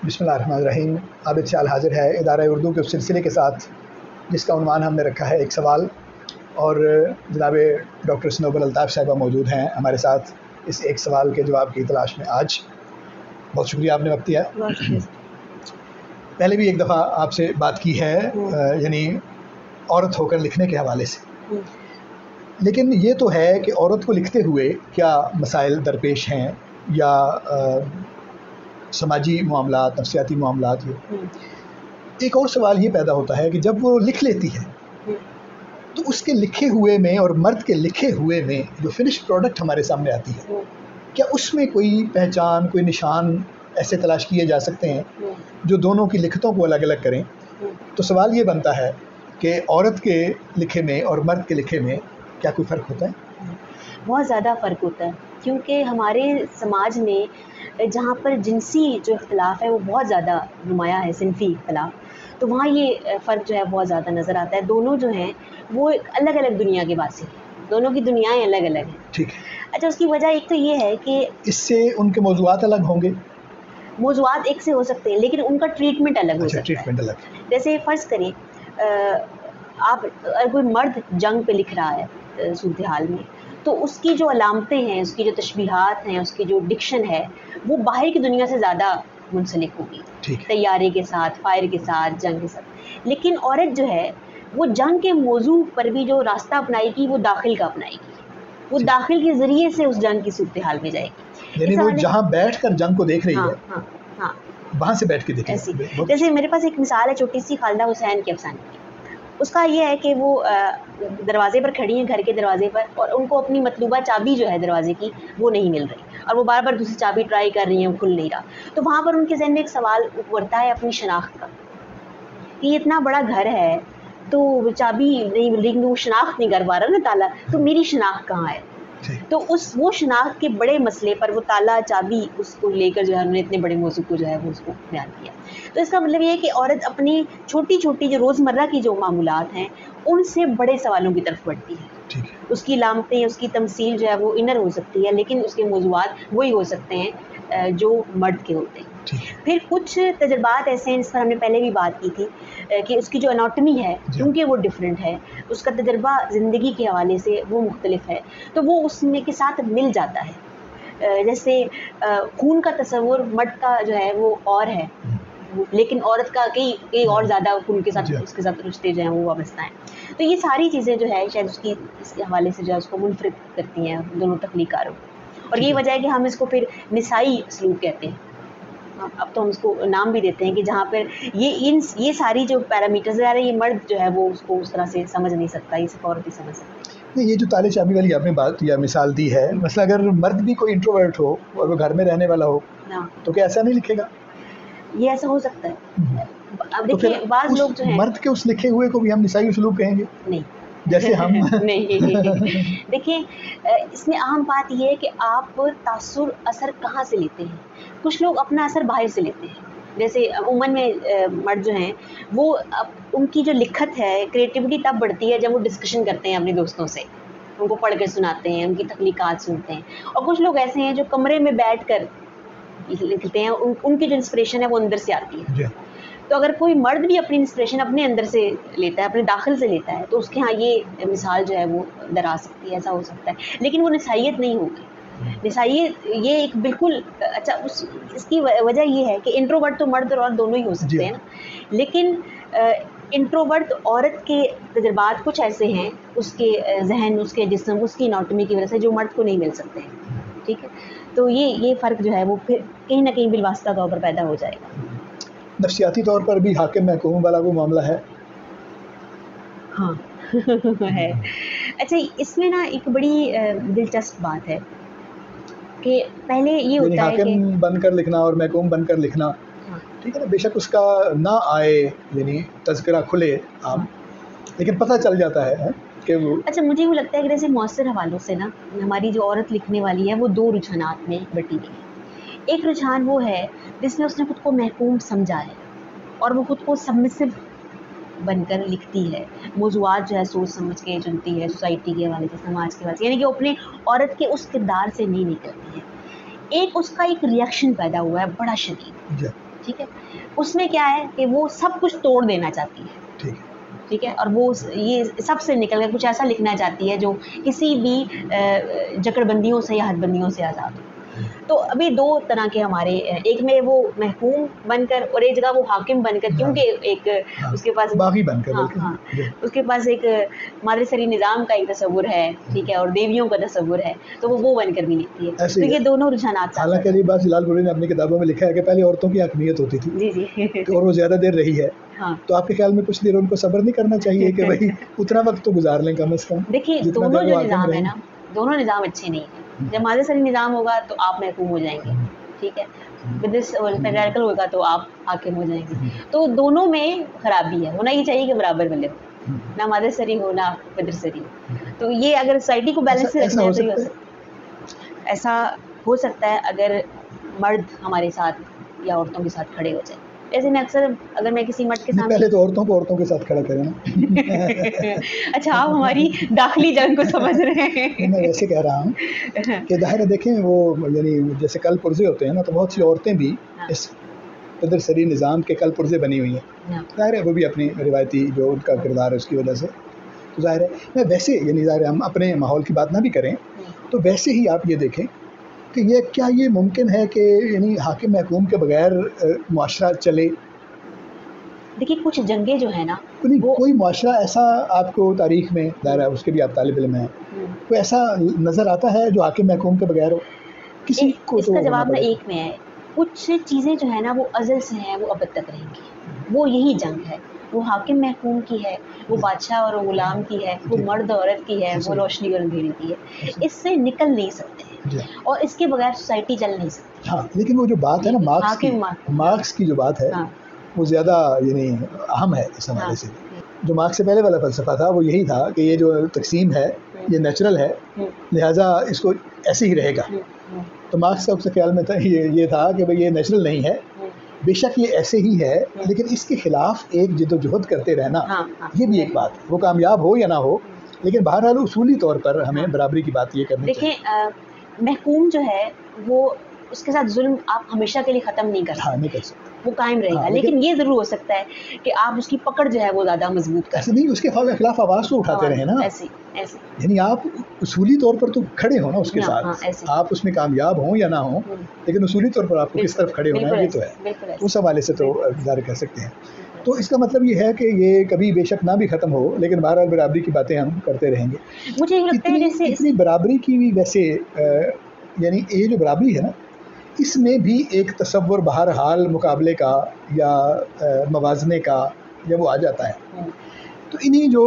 بسم اللہ الرحمن الرحیم. عابد شال حاضر ہے ادارہ اردو کے اس سلسلے کے ساتھ جس کا عنوان ہم نے رکھا ہے ایک سوال, اور جناب ڈاکٹر صنوبر الطاف صاحبہ موجود ہیں ہمارے ساتھ اس ایک سوال کے جواب کی تلاش میں. آج بہت شکریہ آپ نے وقت دیا. پہلے بھی ایک دفعہ آپ سے بات کی ہے, یعنی عورت ہو کر لکھنے کے حوالے سے, لیکن یہ تو ہے کہ عورت کو لکھتے ہوئے کیا مسائل درپیش ہیں یا سماجی معاملات, نفسیاتی معاملات. یہ ایک اور سوال یہ پیدا ہوتا ہے کہ جب وہ لکھ لیتی ہے تو اس کے لکھے ہوئے میں اور مرد کے لکھے ہوئے میں جو فنش پروڈکٹ ہمارے سامنے آتی ہے, کیا اس میں کوئی پہچان, کوئی نشان ایسے تلاش کیے جا سکتے ہیں جو دونوں کی لکھتوں کو الگ الگ کریں؟ تو سوال یہ بنتا ہے کہ عورت کے لکھے میں اور مرد کے لکھے میں کیا کوئی فرق ہوتا ہے؟ بہت زیادہ فرق ہوتا ہے, کیونکہ ہمارے سماج میں جہاں پر جنسی جو اختلاف ہے وہ بہت زیادہ نمایاں ہے, صنفی اختلاف, تو وہاں یہ فرق جو ہے بہت زیادہ نظر آتا ہے. دونوں جو ہیں وہ الگ الگ دنیا کے واسی ہیں, دونوں کی دنیایں الگ الگ ہیں. ٹھیک ہے. اچھا, اس کی وجہ ایک تو یہ ہے کہ اس سے ان کے موضوعات الگ ہوں گے. موضوعات ایک سے ہو سکتے ہیں لیکن ان کا ٹریٹمنٹ الگ ہو سکتا ہے. ٹریٹمنٹ الگ. جیسے فرض کریں آپ اگر کوئی مرد جنگ پہ لکھ رہا ہے صورتحال میں, تو اس کی جو علامتیں ہیں, اس کی جو تشبیہات ہیں, اس کی جو ڈکشن ہے وہ باہر کی دنیا سے زیادہ منسلک ہوگی, طیارے کے ساتھ, فائر کے ساتھ, جنگ کے ساتھ. لیکن عورت جو ہے وہ جنگ کے موضوع پر بھی جو راستہ اپنائے گی وہ داخل کا اپنائے گی, وہ داخل کے ذریعے سے اس جنگ کی صورتحال میں جائے گی. یعنی وہ جہاں بیٹھ کر جنگ کو دیکھ رہی ہے, ہاں ہاں, وہاں سے بیٹھ کے دیکھ رہی ہے. جیسے میرے پاس ایک مثال ہے چھوٹی سی, خالدہ حسین کے افسانے کی. اس کا یہ ہے کہ وہ دروازے پر کھڑی ہیں, گھر کے دروازے پر, اور ان کو اپنی مطلوبہ چابی جو ہے دروازے کی وہ نہیں مل رہی, اور وہ بار بار دوسری چابی ٹرائی کر رہی ہیں, وہ کھل نہیں رہا. تو وہاں پر ان کے ذہن میں ایک سوال اٹھتا ہے اپنی شناخت کا, کہ یہ اتنا بڑا گھر ہے تو چابی نہیں مل رہی, وہ شناخت نہیں کر پا رہا نا تالا, تو میری شناخت کہاں ہے؟ تو وہ شناخت کے بڑے مسئلے پر وہ تالا چابی اس کو لے کر جو ہے انہوں نے اتنے بڑے موضوع کو جو ہے وہ اس کو بیان کیا. تو اس کا مطلب یہ ہے کہ عورت اپنی چھوٹی چھوٹی جو روزمرہ کی جو معمولات ہیں ان سے بڑے سوالوں کی طرف بڑھتی ہے. اس کی علامتیں, اس کی تمثیل جو ہے وہ انر ہو سکتی ہے, لیکن اس کے موضوعات وہی ہو سکتے ہیں جو مرد کے ہوتے ہیں. پھر کچھ تجربات ایسے ہیں جس پر ہم نے پہلے بھی بات کی تھی کہ اس کی جو اناٹمی ہے کیونکہ وہ ڈفرینٹ ہے, اس کا تجربہ زندگی کے حوالے سے وہ مختلف ہے, تو وہ اس میں کے ساتھ مل جاتا ہے. جیسے خون کا تصور مرد کا جو ہے وہ اور ہے, لیکن عورت کا کئی اور زیادہ خون کے ساتھ اس کے ساتھ رشتے جو ہیں وہ وابستہ ہیں. تو یہ ساری چیزیں جو ہے شاید اس کے حوالے سے جو ہے اس کو منفرد کرتی ہیں دونوں تخلیقاروں, اور یہی وجہ ہے کہ ہم اس کو پھر نسائی اسلوب کہتے ہیں. اب تو ہم اس کو نام بھی دیتے ہیں کہ جہاں پر یہ ساری جو پیرامیٹرز ہے, یہ مرد جو ہے وہ اس کو اس طرح سے سمجھ نہیں سکتا, یہ صرف عورت ہی سمجھ سکتی ہے. یہ جو تالے چابی والی آپ نے بات یا مثال دی ہے, مثلا اگر مرد بھی کوئی انٹروورٹ ہو اور وہ گھر میں رہنے والا ہو تو کیا ایسا نہیں لکھے گا؟ یہ ایسا ہو سکتا ہے. اب دیکھیے بعض لوگ جو ہیں مرد کے اس لکھے ہوئے کو بھی ہم نسائی اسلوب کہیں گے؟ نہیں, جیسے ہم نہیں. دیکھیں اس میں اہم بات یہ ہے کہ آپ تاثر اثر کہاں سے لیتے ہیں. کچھ لوگ اپنا اثر باہر سے لیتے ہیں, جیسے عموماً میں مرد جو ہیں وہ ان کی جو لکھت ہے, کریٹیوٹی تب بڑھتی ہے جب وہ ڈسکشن کرتے ہیں اپنے دوستوں سے, ان کو پڑھ کر سناتے ہیں, ان کی تخلیقات سنتے ہیں. اور کچھ لوگ ایسے ہیں جو کمرے میں بیٹھ کر لکھتے ہیں, ان کی جو انسپریشن ہے وہ اندر سے آتی ہے. تو اگر کوئی مرد بھی اپنی انسپریشن اپنے اندر سے لیتا ہے, اپنے داخل سے لیتا ہے, تو اس کے ہاں یہ مثال جو ہے وہ درا سکتی ہے, ایسا ہو سکتا ہے. لیکن وہ نسائیت نہیں ہوگی. نسائیت یہ ایک بالکل اچھا اس کی وجہ یہ ہے کہ انٹروورٹ تو مرد اور عورت دونوں ہی ہو سکتے ہیں نا, لیکن انٹروورٹ عورت کے تجربات کچھ ایسے ہیں, اس کے ذہن, اس کے جسم, اس کی اناٹمی کی وجہ سے جو مرد کو نہیں مل سکتے ہیں. ٹھیک ہے, تو یہ فرق جو ہے وہ پھر کہیں نہ کہیں بالواسطہ طور پر پیدا ہو جائے گا. نفسیاتی طور پر بھی حاکم محکوم والا وہ معاملہ ہے. ہاں ہے. اچھا, اس میں نا ایک بڑی دلچسپ بات ہے کہ پہلے یہ ہوتا ہے کہ حاکم بن کر لکھنا اور محکوم بن کر لکھنا, ٹھیک ہے نا, بے شک اس کا نہ آئے یعنی تذکرہ کھلے عام, لیکن پتہ چل جاتا ہے کہ وہ. اچھا, مجھے وہ لگتا ہے کہ جیسے مؤثر حوالوں سے نا ہماری جو عورت لکھنے والی ہے وہ دو رجحانات میں بٹی گئی ہے. ایک رجحان وہ ہے جس میں اس نے خود کو محکوم سمجھا ہے اور وہ خود کو سبمسو بن کر لکھتی ہے, موضوعات جو ہے سوچ سمجھ کے چنتی ہے, سوسائٹی کے حوالے سے, سماج کے حوالے سے, یعنی کہ اپنے عورت کے اس کردار سے نہیں نکلتی ہے. ایک اس کا ایک ریئیکشن پیدا ہوا ہے بڑا شدید, ٹھیک ہے. اس میں کیا ہے کہ وہ سب کچھ توڑ دینا چاہتی ہے. ٹھیک ہے. ٹھیک ہے. اور وہ یہ سب سے نکل کر کچھ ایسا لکھنا چاہتی ہے جو کسی بھی جکڑ بندیوں سے یا حد بندیوں سے آزاد ہو. تو ابھی دو طرح کے ہمارے، ایک میں وہ محکوم بن کر اور ایک جگہ وہ حاکم بن کر، کیونکہ ایک اس کے پاس باغی بن کر، ہاں اس کے پاس ایک مادر سری نظام کا ایک تصور ہے، ٹھیک ہے، اور دیویوں کا تصور ہے، تو وہ بن کر بھی لکھتی ہے. تو یہ دونوں رجحانات. حالانکہ علی بات جلال پوری نے اپنی کتابوں میں لکھا ہے کہ پہلے عورتوں کی حاکمیت ہوتی تھی. جی جی. اور وہ زیادہ دیر رہی ہے. تو آپ کے خیال میں کچھ دیر ان کو صبر نہیں کرنا چاہیے کہ بھائی اتنا وقت تو گزار لیں کم از کم؟ دیکھیے دونوں جو نظام ہے نا، دونوں نظام اچھے نہیں ہیں. جب مادر سری نظام ہوگا تو آپ محکوم ہو جائیں گے، ٹھیک ہے، پیٹریارکل ہوگا تو آپ حاکم ہو جائیں گے. تو دونوں میں خرابی ہے. ہونا یہ چاہیے کہ برابر ملے، نہ مادر سری ہو نہ پیٹر سری ہو. تو یہ اگر سوسائٹی کو بیلنس سے رکھنا ہے تو یہ ایسا ہو سکتا ہے اگر مرد ہمارے ساتھ یا عورتوں کے ساتھ کھڑے ہو جائیں. جیسے میں اکثر اگر میں کسی مرد کے سامنے، پہلے تو عورتوں کو عورتوں کے ساتھ کھڑا کریں نا. اچھا آپ ہماری داخلی جنگ کو سمجھ رہے ہیں. میں ویسے کہہ رہا ہوں کہ ظاہر ہے دیکھیں وہ یعنی جیسے کل پرزے ہوتے ہیں نا، تو بہت سی عورتیں بھی اس پیٹر سری نظام کے کل پرزے بنی ہوئی ہیں. ظاہر ہے وہ بھی اپنی روایتی جو ان کا کردار ہے اس کی وجہ سے. تو ظاہر ہے میں ویسے یعنی ظاہر ہے ہم اپنے ماحول کی بات نہ بھی کریں تو ویسے ہی آپ یہ دیکھیں کہ یہ ممکن ہے کہ یعنی حاکم محکوم کے بغیر معاشرہ چلے. دیکھیے کچھ جنگیں جو ہے نا، کوئی معاشرہ ایسا آپ کو تاریخ میں ظاہر ہے اس کے بھی آپ طالب علم ہیں، کوئی ایسا نظر آتا ہے جو حاکم محکوم کے بغیر ہو؟ کسی کو اس کا جواب نہ ایک میں ہے. کچھ چیزیں جو ہے نا وہ ازل سے ہیں، وہ اب تک رہیں گی. وہ یہی جنگ ہے، وہ حاکم محکوم کی ہے، وہ بادشاہ اور غلام کی ہے، وہ مرد عورت کی ہے، وہ روشنی اور اندھیرے کی ہے. اس سے نکل نہیں سکتے اور اس کے بغیر سوسائٹی چل نہیں سکتی. ہاں لیکن وہ جو بات ہے نا مارکس کی جو بات ہے وہ زیادہ یعنی اہم ہے اس حوالے سے. جو مارکس سے پہلے والا فلسفہ تھا وہ یہی تھا کہ یہ جو تقسیم ہے یہ نیچرل ہے، لہٰذا اس کو ایسے ہی رہے گا. تو مارکس کا اس کے خیال میں تھا یہ تھا کہ بھئی یہ نیچرل نہیں ہے، بے شک یہ ایسے ہی ہے، لیکن اس کے خلاف ایک جد و جہد کرتے رہنا یہ بھی ایک بات ہے. وہ کامیاب ہو یا نہ ہو لیکن بہرحال اصولی طور پر ہمیں برابری کی بات یہ کرنی چاہیے. دیکھیں محکوم جو ہے وہ اس کے ساتھ ظلم آپ ہمیشہ کے لیے ختم نہیں کر سکتے. نہیں کر سکتے، وہ قائم رہے گا. لیکن یہ ضرور ہو سکتا ہے کہ آپ اس کی پکڑ جو ہے وہ زیادہ مضبوط کر ایسے نہیں اس کے خلاف آواز تو اٹھاتے رہے نا. ایسے یعنی آپ اصولی طور پر تو کھڑے ہو نا اس کے ساتھ، آپ اس میں کامیاب ہوں یا نہ ہوں لیکن اصولی طور پر آپ کو کس طرف کھڑے ہونا یہ تو ہے. اس حوالے سے تو ظاہر کر سکتے ہیں. تو اس کا مطلب یہ ہے کہ یہ کبھی بے شک نہ بھی ختم ہو لیکن بہرحال برابری کی باتیں ہم کرتے رہیں گے. مجھے یہ لگتا ہے جیسے اتنی برابری کی بھی ویسے یعنی یہ جو برابری ہے نا اس میں بھی ایک تصور بہرحال مقابلے کا یا موازنے کا جب وہ آ جاتا ہے. تو انہی جو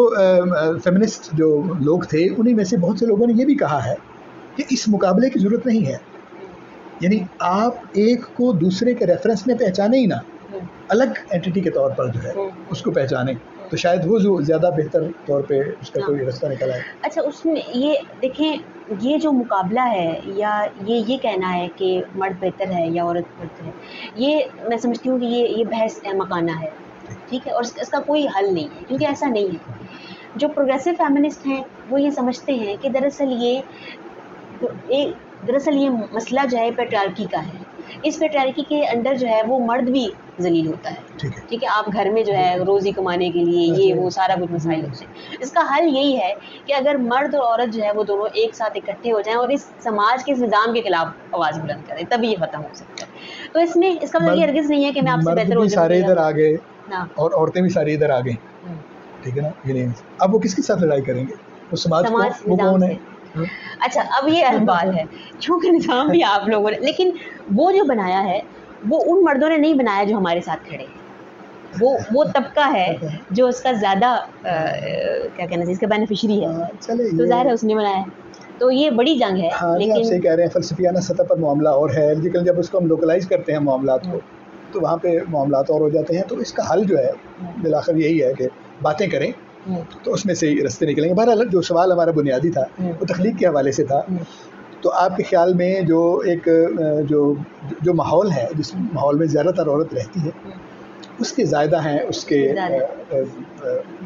فیمنسٹ جو لوگ تھے انہی میں سے بہت سے لوگوں نے یہ بھی کہا ہے کہ اس مقابلے کی ضرورت نہیں ہے. یعنی آپ ایک کو دوسرے کے ریفرنس میں پہچانے ہی نہ، الگ اینٹیٹی کے طور پر جو ہے اس کو پہچانے تو شاید وہ جو زیادہ بہتر طور پہ اس کا کوئی رستہ نکل آئے. اچھا اس میں یہ دیکھیں یہ جو مقابلہ ہے یا یہ کہنا ہے کہ مرد بہتر ہے یا عورت بہتر ہے، یہ میں سمجھتی ہوں کہ یہ بحث احمقانہ ہے. ٹھیک ہے، اور اس کا کوئی حل نہیں ہے کیونکہ ایسا نہیں ہے. جو پروگریسو فیمنسٹ ہیں وہ یہ سمجھتے ہیں کہ دراصل یہ مسئلہ جو ہے پیٹریارکی کا ہے. اس پیٹریارکی کے اندر جو ہے وہ مرد بھی ذلیل ہوتا ہے. ٹھیک ہے، آپ گھر میں جو ہے روزی کمانے کے لیے یہ وہ سارا کچھ مسائل ہوتے ہیں. اس کا حل یہی ہے کہ اگر مرد اور عورت جو ہے وہ دونوں ایک ساتھ اکٹھے ہو جائیں اور اس سماج کے اس نظام کے خلاف آواز بلند کریں تبھی یہ ختم ہو سکتا ہے. تو اس میں اس کا مطلب یہ ہرگز نہیں ہے کہ میں آپ سے بہتر ہو جاؤں. سارے ادھر آ گئے اور عورتیں بھی ساری ادھر آ گئیں، ٹھیک ہے نا. یعنی اب وہ کس کے ساتھ لڑائی کریں گے؟ وہ سماج وہ کون ہے؟ اچھا اب یہ احوال ہے کیونکہ نظام بھی آپ لوگوں نے، لیکن وہ جو بنایا ہے وہ ان مردوں نے نہیں بنایا جو ہمارے ساتھ کھڑے ہیں. وہ طبقہ ہے جو اس کا زیادہ کیا کہنا چاہیے اس کا بینیفیشری ہے. تو ظاہر ہے اس نے بنایا ہے. تو یہ بڑی جنگ ہے. لیکن آپ سے کہہ رہے ہیں فلسفیانہ سطح پر معاملہ اور ہے، لیکن جب اس کو ہم لوکلائز کرتے ہیں معاملات کو تو وہاں پہ معاملات اور ہو جاتے ہیں. تو اس کا حل جو ہے بالآخر یہی ہے کہ باتیں کریں تو اس میں سے رستے نکلیں گے. بہرحال جو سوال ہمارا بنیادی تھا وہ تخلیق کے حوالے سے تھا. تو آپ کے خیال میں جو ایک جو ماحول ہے جس ماحول میں زیادہ تر عورت رہتی ہے اس کے زائدہ ہیں، اس کے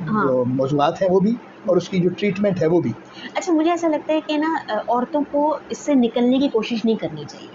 جو موضوعات ہیں وہ بھی، اور اس کی جو ٹریٹمنٹ ہے وہ بھی. اچھا مجھے ایسا لگتا ہے کہ نا عورتوں کو اس سے نکلنے کی کوشش نہیں کرنی چاہیے.